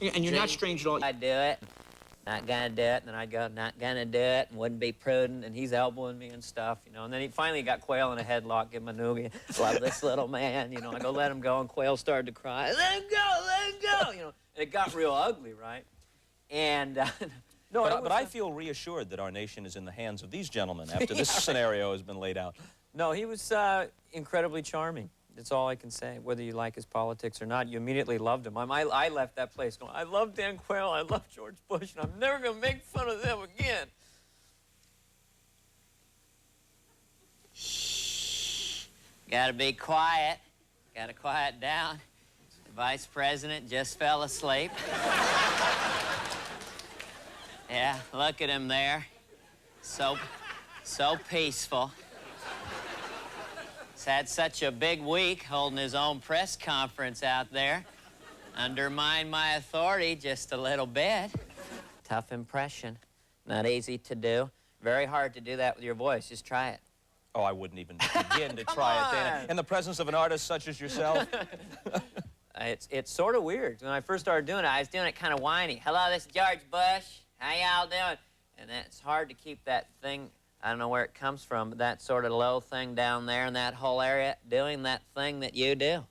And you're not strange at all. I'd do it, not gonna do it, and then I'd go, not gonna do it, and wouldn't be prudent, and he's elbowing me and stuff, you know. And then he finally got Quail in a headlock, give him a noogie. Love this little man, you know. I go, let him go, and Quail started to cry. Let him go, you know. And it got real ugly, right? And no, but I feel reassured that our nation is in the hands of these gentlemen after this scenario has been laid out. No, he was incredibly charming. That's all I can say. Whether you like his politics or not, you immediately loved him. I left that place going, I love Dan Quayle, I love George Bush, and I'm never going to make fun of them again. Shh. Gotta be quiet. Gotta quiet down. The vice president just fell asleep. Yeah, look at him there. So peaceful. He's had such a big week holding his own press conference out there. Undermine my authority just a little bit. Tough impression. Not easy to do. Very hard to do that with your voice. Just try it. Oh, I wouldn't even begin to try it, Dana. In the presence of an artist such as yourself. It's sort of weird. When I first started doing it, I was doing it kind of whiny. Hello, this is George Bush. How y'all doing? And it's hard to keep that thing, I don't know where it comes from, but that sort of low thing down there in that whole area, doing that thing that you do.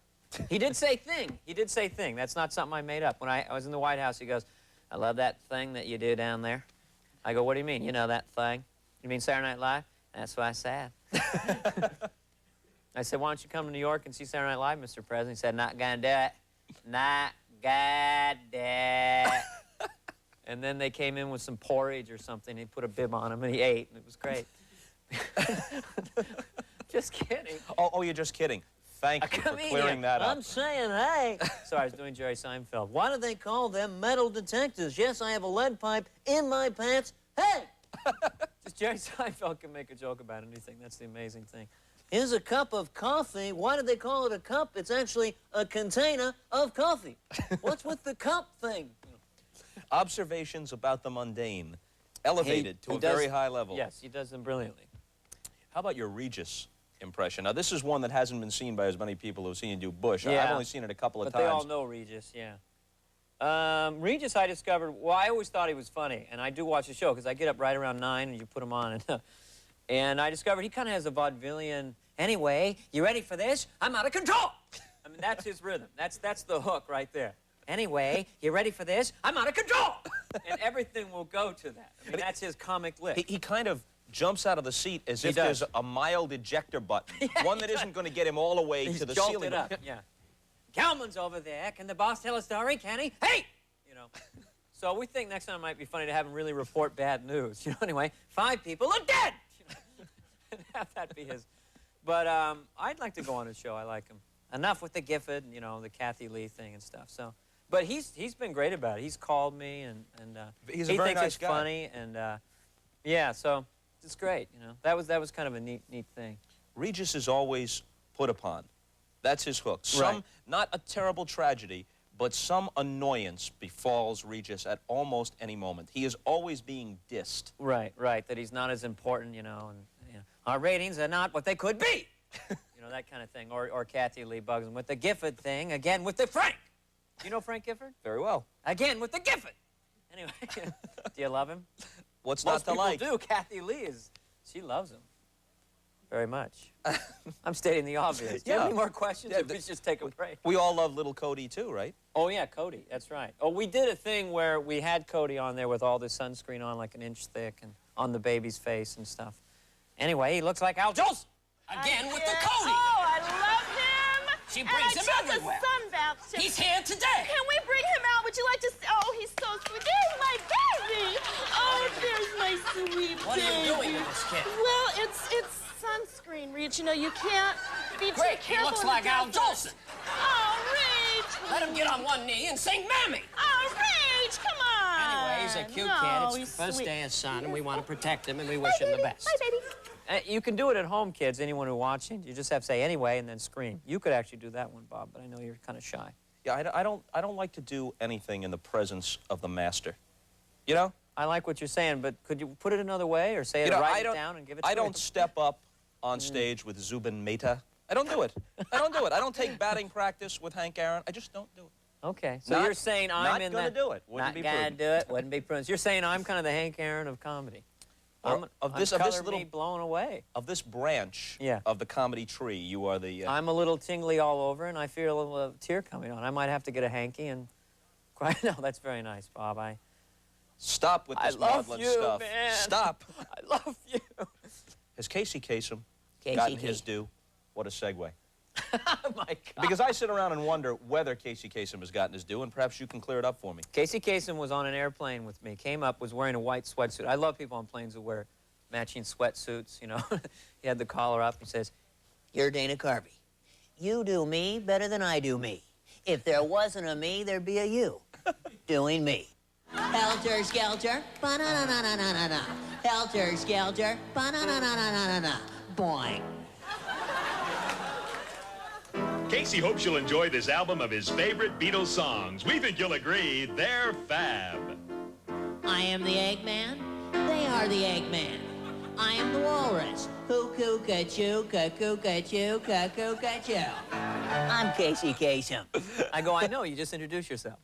He did say thing. He did say thing. That's not something I made up. When I was in the White House, he goes, I love that thing that you do down there. I go, what do you mean? You know that thing? You mean Saturday Night Live? That's what I said. I said, why don't you come to New York and see Saturday Night Live, Mr. President? He said, not gonna do it. Not gonna do it. And then they came in with some porridge or something. He put a bib on him, and he ate, and it was great. Just kidding. Oh, you're just kidding. Thank you for clearing that up. I'm saying, hey. Sorry, I was doing Jerry Seinfeld. Why do they call them metal detectors? Yes, I have a lead pipe in my pants. Hey! Just Jerry Seinfeld can make a joke about anything. That's the amazing thing. Here's a cup of coffee. Why do they call it a cup? It's actually a container of coffee. What's with the cup thing? Observations about the mundane, elevated to a very high level. Yes, he does them brilliantly. How about your Regis impression? Now, this is one that hasn't been seen by as many people who have seen you do Bush. Yeah, I've only seen it a couple of times. But they all know Regis, yeah. Regis, I discovered, well, I always thought he was funny, and I do watch the show because I get up right around 9 and you put him on. And I discovered he kind of has a vaudevillian, anyway, you ready for this? I'm out of control! I mean, that's his rhythm. That's the hook right there. Anyway, you ready for this? I'm out of control! And everything will go to that. I mean, that's his comic lick. He kind of jumps out of the seat as if there's a mild ejector button, one that isn't going to get him all the way to the ceiling. Up, yeah. Gelman's over there. Can the boss tell a story? Can he? Hey! You know. So we think next time it might be funny to have him really report bad news. You know, anyway, 5 people are dead! You know? And have that be his. But I'd like to go on his show. I like him. Enough with the Gifford, you know, the Kathy Lee thing and stuff. So. But he's been great about it. He's called me, and he's a very nice guy. He thinks it's funny, and yeah, so it's great. You know, that was kind of a neat thing. Regis is always put upon. That's his hook. Some, not a terrible tragedy, but some annoyance befalls Regis at almost any moment. He is always being dissed. Right. That he's not as important, you know, and you know, our ratings are not what they could be. You know, that kind of thing. Or Kathy Lee bugs him with the Gifford thing again with the Frank. You know Frank Gifford? Very well. Again, with the Gifford. Anyway, do you love him? What's not to like? Most people do. Kathy Lee she loves him. Very much. I'm stating the obvious. Do you have any more questions? Yeah, we just take a break. We all love little Cody, too, right? Oh, yeah, Cody. That's right. Oh, we did a thing where we had Cody on there with all the sunscreen on, like an inch thick, and on the baby's face and stuff. Anyway, he looks like Al Jolson. Again with the Cody. Oh, I love him. She brings him everywhere. He's here today. Can we bring him out? Would you like to see? Oh, he's so sweet. There's my baby. Oh, there's my sweet baby. What are you doing with this kid? Well, it's sunscreen, Reach. You know, you can't be too careful. He looks like Al Jolson. Oh, Reach. Let him get on one knee and sing Mammy. Oh, Reach, come on. Anyway, he's a cute kid. It's the first day of sun, and we want to protect him, and we wish him the best. Bye, baby. You can do it at home, kids, anyone who's watching. You just have to say anyway and then scream. You could actually do that one, Bob, but I know you're kind of shy. Yeah, I don't like to do anything in the presence of the master. You know? I like what you're saying, but could you put it another way or say it, write it down and give it to me? I don't step up on stage with Zubin Mehta. I don't do it. I don't do it. I don't take batting practice with Hank Aaron. I just don't do it. Okay, so you're saying I'm in that... Not gonna do it. Wouldn't be prudent. Not gonna do it. Wouldn't be prudent. You're saying I'm kind of the Hank Aaron of comedy. Of this little... me blown away. Of this branch of the comedy tree, you are the... I'm a little tingly all over, and I feel a little tear coming on. I might have to get a hanky and cry. No, that's very nice, Bob. Stop with this maudlin stuff. Man. Stop. I love you. Has Casey Kasem gotten his due? What a segue. Oh, my God. Because I sit around and wonder whether Casey Kasem has gotten his due, and perhaps you can clear it up for me. Casey Kasem was on an airplane with me, came up, was wearing a white sweatsuit. I love people on planes who wear matching sweatsuits, you know. He had the collar up. He says, "You're Dana Carvey. You do me better than I do me. If there wasn't a me, there'd be a you doing me. Helter skelter, ba-na-na-na-na-na-na. Helter skelter, ba-na-na-na-na-na-na. Boing." Casey hopes you'll enjoy this album of his favorite Beatles songs. We think you'll agree they're fab. I am the Eggman. They are the Eggman. I am the walrus. Hoo-coo-ca-choo, ca-coo-ca-choo, ca-coo-ca-choo. I'm Casey Kasem. I go, I know, you just introduced yourself.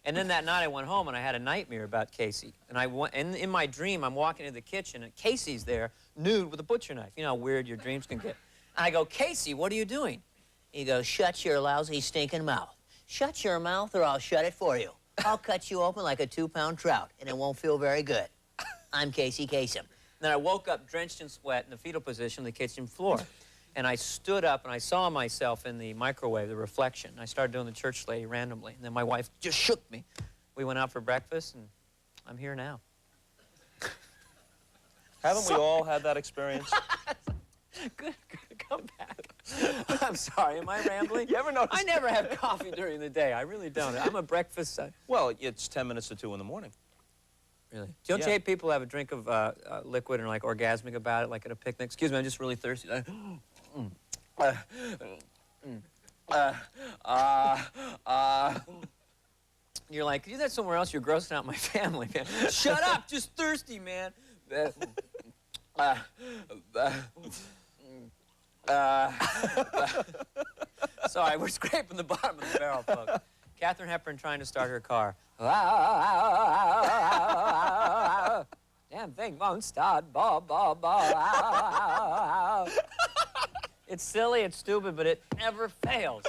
And then that night I went home and I had a nightmare about Casey. And in my dream, I'm walking into the kitchen and Casey's there, nude with a butcher knife. You know how weird your dreams can get. And I go, "Casey, what are you doing?" He goes, "Shut your lousy stinking mouth. Shut your mouth or I'll shut it for you. I'll cut you open like a 2-pound trout and it won't feel very good. I'm Casey Kasem." Then I woke up drenched in sweat in the fetal position on the kitchen floor. And I stood up and I saw myself in the microwave, the reflection. I started doing the church lady randomly. And then my wife just shook me. We went out for breakfast and I'm here now. Haven't we all had that experience? Good comeback. I'm sorry, am I rambling? You ever notice? I never have coffee during the day. I really don't. I'm a breakfast... Well, it's 10 minutes to 2 in the morning. Really? Don't you hate people who have a drink of liquid and are like orgasmic about it, like at a picnic? Excuse me, I'm just really thirsty. You're like, could you do that somewhere else? You're grossing out my family, man. Shut up, just thirsty, man. Sorry, we're scraping the bottom of the barrel, folks. Katharine Hepburn trying to start her car. Damn thing won't start. It's silly, it's stupid, but it never fails.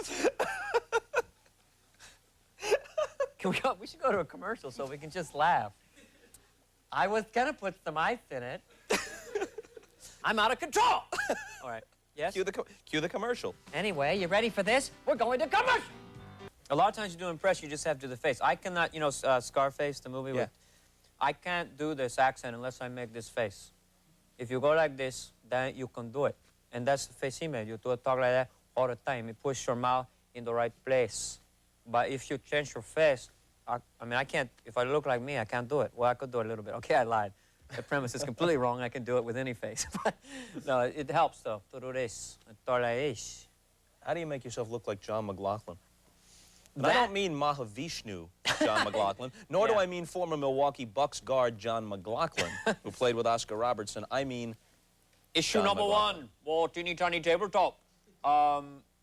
Can we go? We should go to a commercial so we can just laugh. I was gonna put some ice in it. I'm out of control. All right. Yes? Cue the commercial. Anyway, you ready for this? We're going to commercial. A lot of times you do impress, you just have to do the face. I cannot, you know, Scarface, the movie with... I can't do this accent unless I make this face. If you go like this, then you can do it. And that's the face he made. You do talk like that all the time. You push your mouth in the right place. But if you change your face, I mean, I can't, if I look like me, I can't do it. Well, I could do it a little bit. Okay, I lied. The premise is completely wrong. I can do it with any face. But no, it helps, though. To do this. Talk like this. How do you make yourself look like John McLaughlin? I don't mean Mahavishnu John McLaughlin, nor do I mean former Milwaukee Bucks guard John McLaughlin, who played with Oscar Robertson. I mean Issue John number McLaughlin. 1, more teeny tiny tabletop.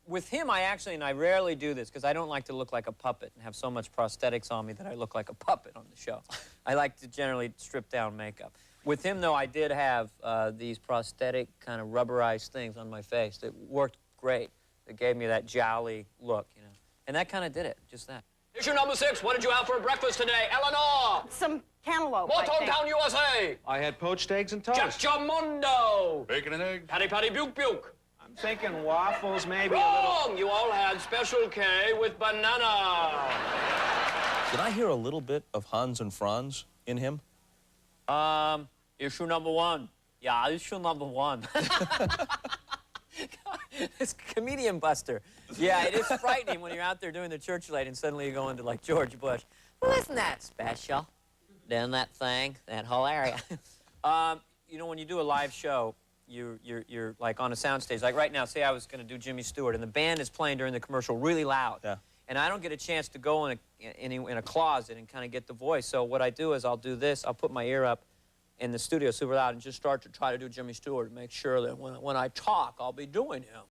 With him, I actually, and I rarely do this, because I don't like to look like a puppet and have so much prosthetics on me that I look like a puppet on the show. I like to generally strip down makeup. With him, though, I did have these prosthetic kind of rubberized things on my face that worked great. That gave me that jolly look, you know. And that kind of did it, just that. Issue number 6, what did you have for breakfast today, Eleanor? Some cantaloupe, I think. Motown, USA. I had poached eggs and toast. Jamundo. Bacon and eggs. Patty Patty Buke Buke. I'm thinking waffles, maybe a Wrong! You all had Special K with banana. Did I hear a little bit of Hans and Franz in him? Issue number 1. Yeah, issue number 1. This comedian buster. Yeah, it is frightening when you're out there doing the church lady and suddenly you go into, like, George Bush. Well, isn't that special? Doing that thing, that whole area. You know, when you do a live show, you're like on a soundstage. Like right now, say I was going to do Jimmy Stewart, and the band is playing during the commercial really loud. Yeah. And I don't get a chance to go in a closet and kind of get the voice. So what I do is I'll do this. I'll put my ear up in the studio super loud and just start to try to do Jimmy Stewart and make sure that when I talk, I'll be doing him.